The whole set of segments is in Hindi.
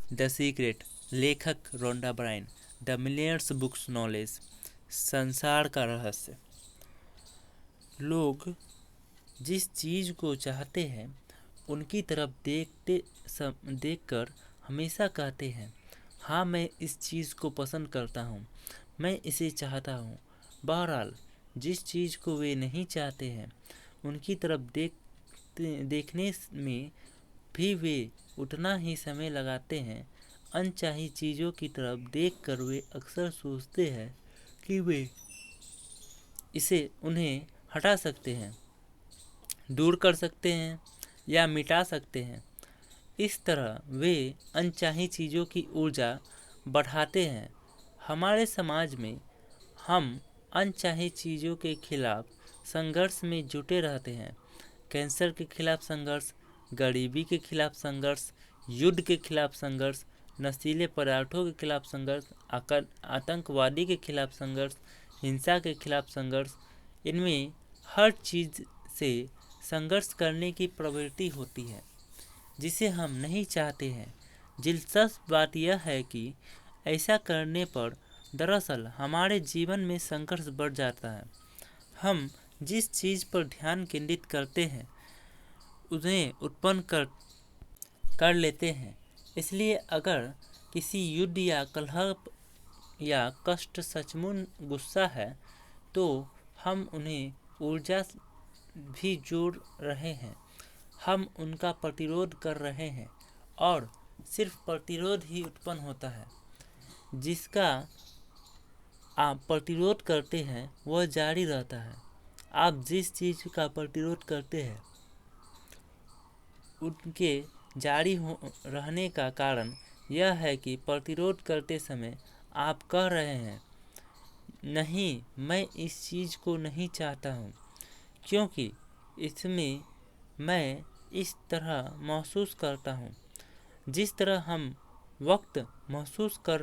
द सीक्रेट, लेखक Rhonda Byrne. The millions books knowledge, संसार का रहस्य। लोग जिस चीज़ को चाहते हैं उनकी तरफ देखकर हमेशा कहते हैं, हाँ मैं इस चीज़ को पसंद करता हूँ, मैं इसे चाहता हूँ। बहरहाल जिस चीज़ को वे नहीं चाहते हैं उनकी तरफ देखने में भी वे उतना ही समय लगाते हैं। अनचाही चीज़ों की तरफ देखकर वे अक्सर सोचते हैं कि वे इसे उन्हें हटा सकते हैं, दूर कर सकते हैं या मिटा सकते हैं। इस तरह वे अनचाही चीज़ों की ऊर्जा बढ़ाते हैं। हमारे समाज में हम अनचाही चीज़ों के खिलाफ संघर्ष में जुटे रहते हैं। कैंसर के खिलाफ संघर्ष, गरीबी के खिलाफ संघर्ष, युद्ध के खिलाफ संघर्ष, नशीले पदार्थों के खिलाफ संघर्ष, आतंकवादी के खिलाफ संघर्ष, हिंसा के खिलाफ संघर्ष। इनमें हर चीज़ से संघर्ष करने की प्रवृत्ति होती है जिसे हम नहीं चाहते हैं। दिलचस्प बात यह है कि ऐसा करने पर दरअसल हमारे जीवन में संघर्ष बढ़ जाता है। हम जिस चीज़ पर ध्यान केंद्रित करते हैं उन्हें उत्पन्न कर लेते हैं। इसलिए अगर किसी युद्ध या कलह या कष्ट सचमुच गुस्सा है तो हम उन्हें ऊर्जा भी जोड़ रहे हैं, हम उनका प्रतिरोध कर रहे हैं और सिर्फ प्रतिरोध ही उत्पन्न होता है। जिसका आप प्रतिरोध करते हैं वह जारी रहता है। आप जिस चीज़ का प्रतिरोध करते हैं उनके जारी रहने का कारण यह है कि प्रतिरोध करते समय आप कह रहे हैं, नहीं मैं इस चीज़ को नहीं चाहता हूँ, क्योंकि इसमें मैं इस तरह महसूस करता हूँ जिस तरह हम वक्त महसूस कर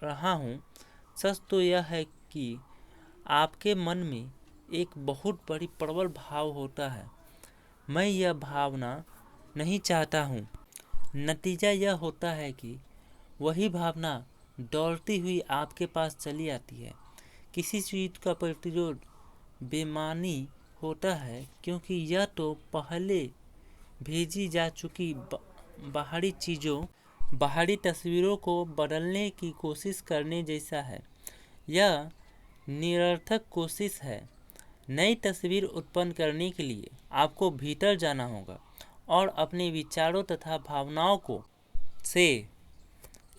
रहा हूँ। सच तो यह है कि आपके मन में एक बहुत बड़ी प्रबल भाव होता है, मैं यह भावना नहीं चाहता हूँ। नतीजा यह होता है कि वही भावना दौड़ती हुई आपके पास चली आती है। किसी चीज़ का प्रतिरोध बेमानी होता है क्योंकि यह तो पहले भेजी जा चुकी बाहरी चीज़ों, बाहरी तस्वीरों को बदलने की कोशिश करने जैसा है। यह निरर्थक कोशिश है। नई तस्वीर उत्पन्न करने के लिए आपको भीतर जाना होगा और अपने विचारों तथा भावनाओं को से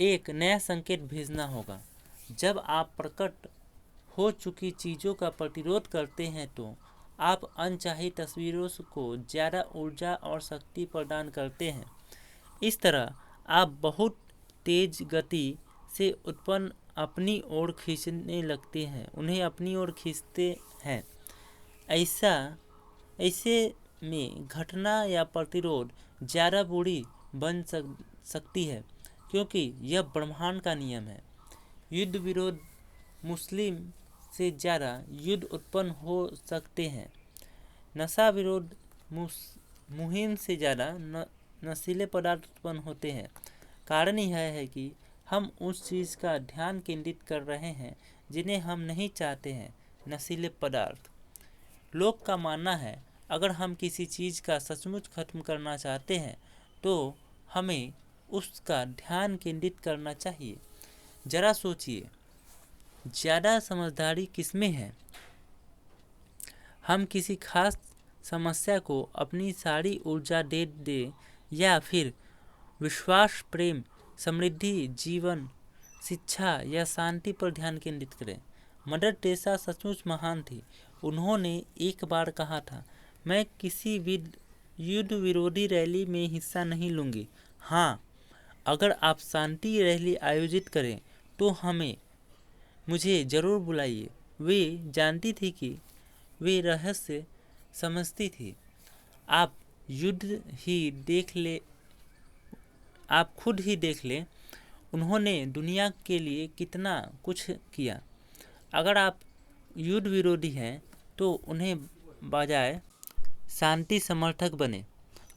एक नया संकेत भेजना होगा। जब आप प्रकट हो चुकी चीज़ों का प्रतिरोध करते हैं तो आप अनचाही तस्वीरों को ज़्यादा ऊर्जा और शक्ति प्रदान करते हैं। इस तरह आप बहुत तेज गति से उत्पन्न अपनी ओर खींचने लगते हैं, उन्हें अपनी ओर खींचते हैं। ऐसे में घटना या प्रतिरोध ज़्यादा बुरी बन सकती है क्योंकि यह ब्रह्मांड का नियम है। युद्ध विरोध मुस्लिम से ज़्यादा युद्ध उत्पन्न हो सकते हैं। नशा विरोध मुहिम से ज़्यादा नशीले पदार्थ उत्पन्न होते हैं। कारण यह है कि हम उस चीज़ का ध्यान केंद्रित कर रहे हैं जिन्हें हम नहीं चाहते हैं, नशीले पदार्थ। लोग का मानना है अगर हम किसी चीज़ का सचमुच खत्म करना चाहते हैं तो हमें उसका ध्यान केंद्रित करना चाहिए। जरा सोचिए, ज़्यादा समझदारी किसमें है? हम किसी खास समस्या को अपनी सारी ऊर्जा दे दें या फिर विश्वास, प्रेम, समृद्धि, जीवन, शिक्षा या शांति पर ध्यान केंद्रित करें। मदर टेरेसा सचमुच महान थी। उन्होंने एक बार कहा था, मैं किसी युद्ध विरोधी रैली में हिस्सा नहीं लूँगी। हाँ, अगर आप शांति रैली आयोजित करें तो मुझे ज़रूर बुलाइए। वे जानती थी कि वे रहस्य समझती थी। आप खुद ही देख लें, उन्होंने दुनिया के लिए कितना कुछ किया। अगर आप युद्ध विरोधी हैं तो उन्हें बजाय शांति समर्थक बने।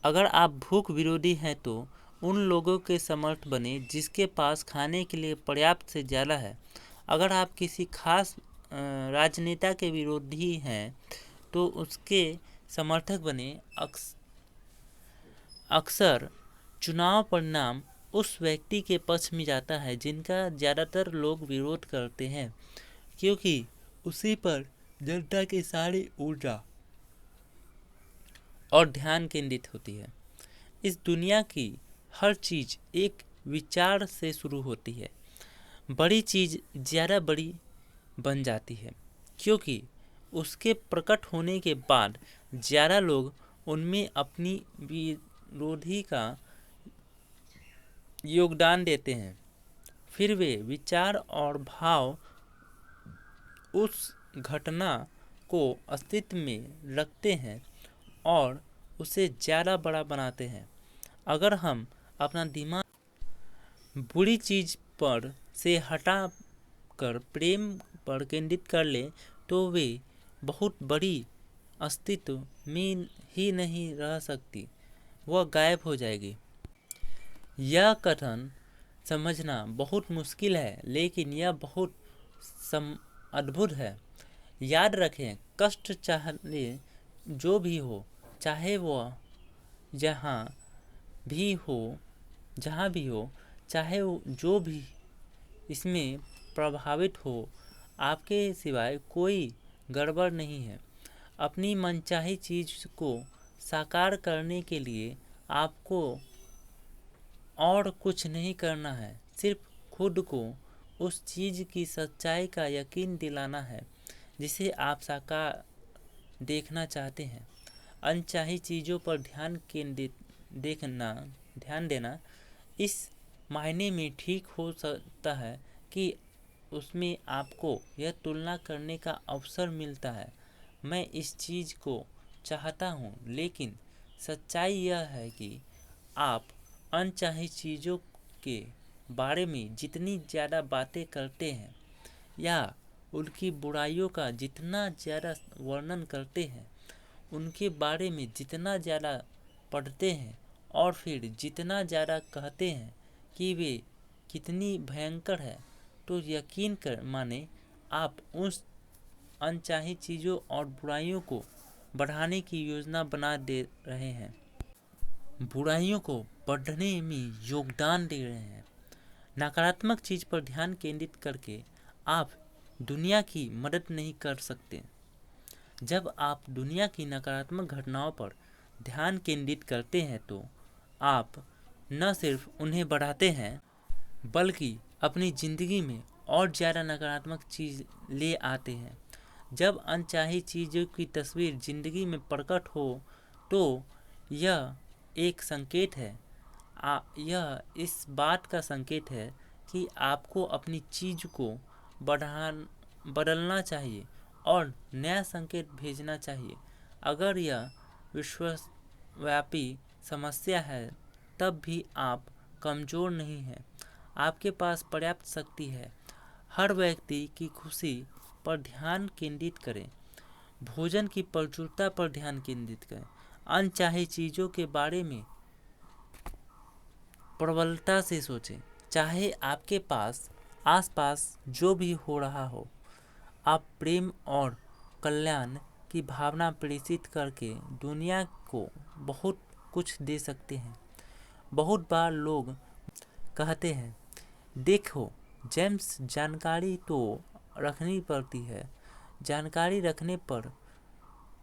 अगर आप भूख विरोधी हैं तो उन लोगों के समर्थ बने जिसके पास खाने के लिए पर्याप्त से ज़्यादा है। अगर आप किसी खास राजनेता के विरोधी हैं तो उसके समर्थक बने। अक्सर चुनाव परिणाम उस व्यक्ति के पक्ष में जाता है जिनका ज़्यादातर लोग विरोध करते हैं, क्योंकि उसी पर जनता की सारी ऊर्जा और ध्यान केंद्रित होती है। इस दुनिया की हर चीज़ एक विचार से शुरू होती है। बड़ी चीज़ ज़्यादा बड़ी बन जाती है क्योंकि उसके प्रकट होने के बाद ज़्यादा लोग उनमें अपनी विरोधी का योगदान देते हैं। फिर वे विचार और भाव उस घटना को अस्तित्व में रखते हैं और उसे ज़्यादा बड़ा बनाते हैं। अगर हम अपना दिमाग बुरी चीज़ पर से हटा कर प्रेम पर केंद्रित कर ले तो वे बहुत बड़ी अस्तित्व में ही नहीं रह सकती, वह गायब हो जाएगी। यह कथन समझना बहुत मुश्किल है, लेकिन यह बहुत अद्भुत है। याद रखें, कष्ट चाहे जो भी हो, चाहे वह जहाँ भी हो, चाहे जो भी इसमें प्रभावित हो, आपके सिवाय कोई गड़बड़ नहीं है। अपनी मनचाही चीज़ को साकार करने के लिए आपको और कुछ नहीं करना है, सिर्फ खुद को उस चीज़ की सच्चाई का यकीन दिलाना है जिसे आप साकार देखना चाहते हैं। अनचाही चीज़ों पर ध्यान देना इस मायने में ठीक हो सकता है कि उसमें आपको यह तुलना करने का अवसर मिलता है, मैं इस चीज़ को चाहता हूँ, लेकिन सच्चाई यह है कि आप अनचाही चीज़ों के बारे में जितनी ज़्यादा बातें करते हैं या उनकी बुराइयों का जितना ज़्यादा वर्णन करते हैं, उनके बारे में जितना ज़्यादा पढ़ते हैं और फिर जितना ज़्यादा कहते हैं कि वे कितनी भयंकर है, तो यकीन कर माने आप उस अनचाही चीज़ों और बुराइयों को बढ़ाने की योजना बना दे रहे हैं, बुराइयों को बढ़ने में योगदान दे रहे हैं। नकारात्मक चीज़ पर ध्यान केंद्रित करके आप दुनिया की मदद नहीं कर सकते। जब आप दुनिया की नकारात्मक घटनाओं पर ध्यान केंद्रित करते हैं तो आप न सिर्फ उन्हें बढ़ाते हैं, बल्कि अपनी ज़िंदगी में और ज़्यादा नकारात्मक चीज़ ले आते हैं। जब अनचाही चीज़ों की तस्वीर ज़िंदगी में प्रकट हो तो यह एक संकेत है, यह इस बात का संकेत है कि आपको अपनी चीज़ को बदलना चाहिए और नया संकेत भेजना चाहिए। अगर यह विश्वव्यापी समस्या है, तब भी आप कमज़ोर नहीं हैं, आपके पास पर्याप्त शक्ति है। हर व्यक्ति की खुशी पर ध्यान केंद्रित करें, भोजन की प्रचुरता पर ध्यान केंद्रित करें, अनचाही चीज़ों के बारे में प्रबलता से सोचें। चाहे आपके पास आसपास जो भी हो रहा हो, आप प्रेम और कल्याण की भावना प्रेषित करके दुनिया को बहुत कुछ दे सकते हैं। बहुत बार लोग कहते हैं, देखो जेम्स, जानकारी तो रखनी पड़ती है, जानकारी रखने पर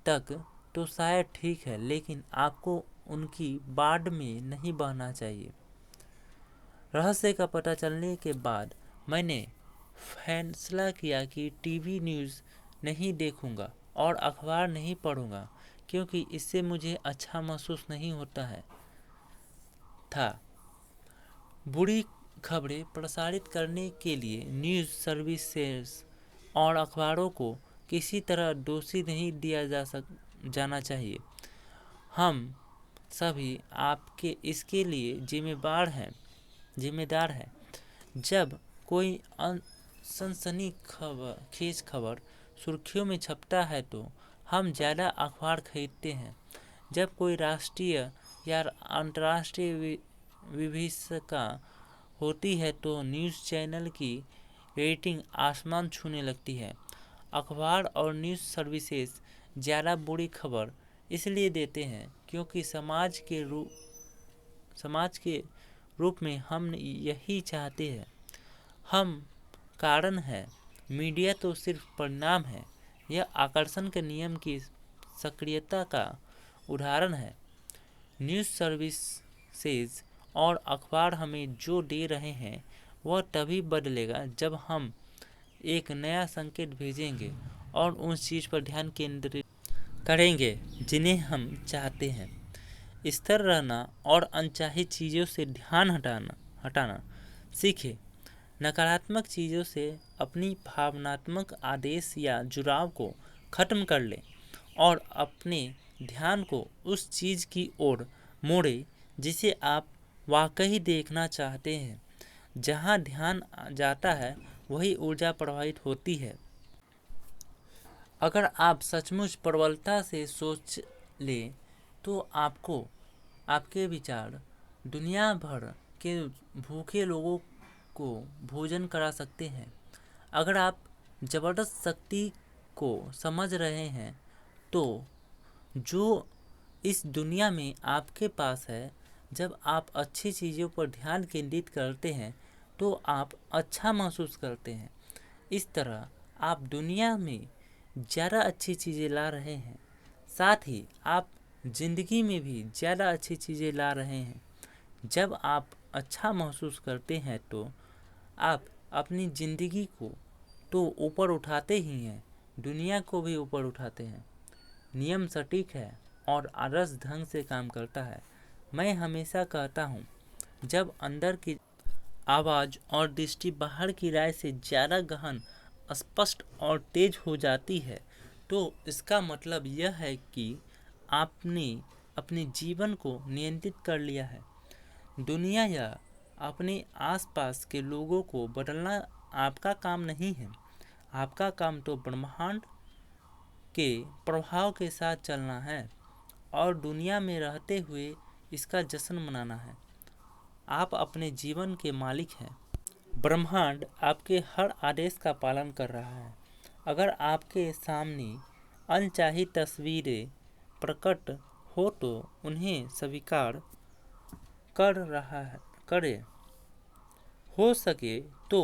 तक तो शायद ठीक है, लेकिन आपको उनकी बाढ़ में नहीं बहना चाहिए। रहस्य का पता चलने के बाद मैंने फैसला किया कि टीवी न्यूज़ नहीं देखूंगा और अखबार नहीं पढ़ूंगा, क्योंकि इससे मुझे अच्छा महसूस नहीं होता था। बुरी खबरें प्रसारित करने के लिए न्यूज़ सर्विसेज और अखबारों को किसी तरह दोषी नहीं दिया जाना चाहिए। हम सभी आपके इसके लिए जिम्मेदार हैं। जब कोई सनसनीखेज खबर सुर्खियों में छपता है तो हम ज़्यादा अखबार खरीदते हैं। जब कोई राष्ट्रीय या अंतर्राष्ट्रीय विभीषिका होती है तो न्यूज़ चैनल की रेटिंग आसमान छूने लगती है। अखबार और न्यूज़ सर्विसेज ज़्यादा बुरी खबर इसलिए देते हैं क्योंकि समाज के रूप में हम यही चाहते हैं। हम कारण है, मीडिया तो सिर्फ परिणाम है। यह आकर्षण के नियम की सक्रियता का उदाहरण है। न्यूज़ सर्विसेज और अखबार हमें जो दे रहे हैं वह तभी बदलेगा जब हम एक नया संकेत भेजेंगे और उस चीज़ पर ध्यान केंद्रित करेंगे जिन्हें हम चाहते हैं। स्थिर रहना और अनचाही चीज़ों से ध्यान हटाना सीखें। नकारात्मक चीज़ों से अपनी भावनात्मक आदेश या जुड़ाव को खत्म कर लें और अपने ध्यान को उस चीज़ की ओर मोड़ें जिसे आप वाकई देखना चाहते हैं। जहाँ ध्यान जाता है वही ऊर्जा प्रवाहित होती है। अगर आप सचमुच प्रबलता से सोच लें तो आपके विचार दुनिया भर के भूखे लोगों को भोजन करा सकते हैं। अगर आप जबरदस्त शक्ति को समझ रहे हैं तो जो इस दुनिया में आपके पास है, जब आप अच्छी चीज़ों पर ध्यान केंद्रित करते हैं तो आप अच्छा महसूस करते हैं। इस तरह आप दुनिया में ज़्यादा अच्छी चीज़ें ला रहे हैं, साथ ही आप ज़िंदगी में भी ज़्यादा अच्छी चीज़ें ला रहे हैं। जब आप अच्छा महसूस करते हैं तो आप अपनी ज़िंदगी को तो ऊपर उठाते ही हैं, दुनिया को भी ऊपर उठाते हैं। नियम सटीक है और आदर्श ढंग से काम करता है। मैं हमेशा कहता हूँ, जब अंदर की आवाज़ और दृष्टि बाहर की राय से ज़्यादा गहन, स्पष्ट और तेज हो जाती है तो इसका मतलब यह है कि आपने अपने जीवन को नियंत्रित कर लिया है। दुनिया या अपने आसपास के लोगों को बदलना आपका काम नहीं है। आपका काम तो ब्रह्मांड के प्रभाव के साथ चलना है और दुनिया में रहते हुए इसका जश्न मनाना है। आप अपने जीवन के मालिक हैं। ब्रह्मांड आपके हर आदेश का पालन कर रहा है। अगर आपके सामने अनचाही तस्वीरें प्रकट हो तो उन्हें स्वीकार करें। हो सके तो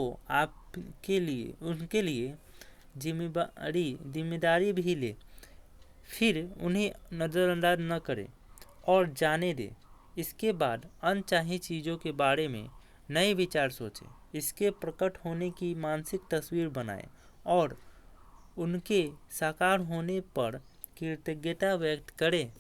उनके लिए जिम्मेदारी भी ले, फिर उन्हें नज़रअंदाज न करें और जाने दें। इसके बाद अनचाही चीज़ों के बारे में नए विचार सोचें, इसके प्रकट होने की मानसिक तस्वीर बनाएं और उनके साकार होने पर कृतज्ञता व्यक्त करें।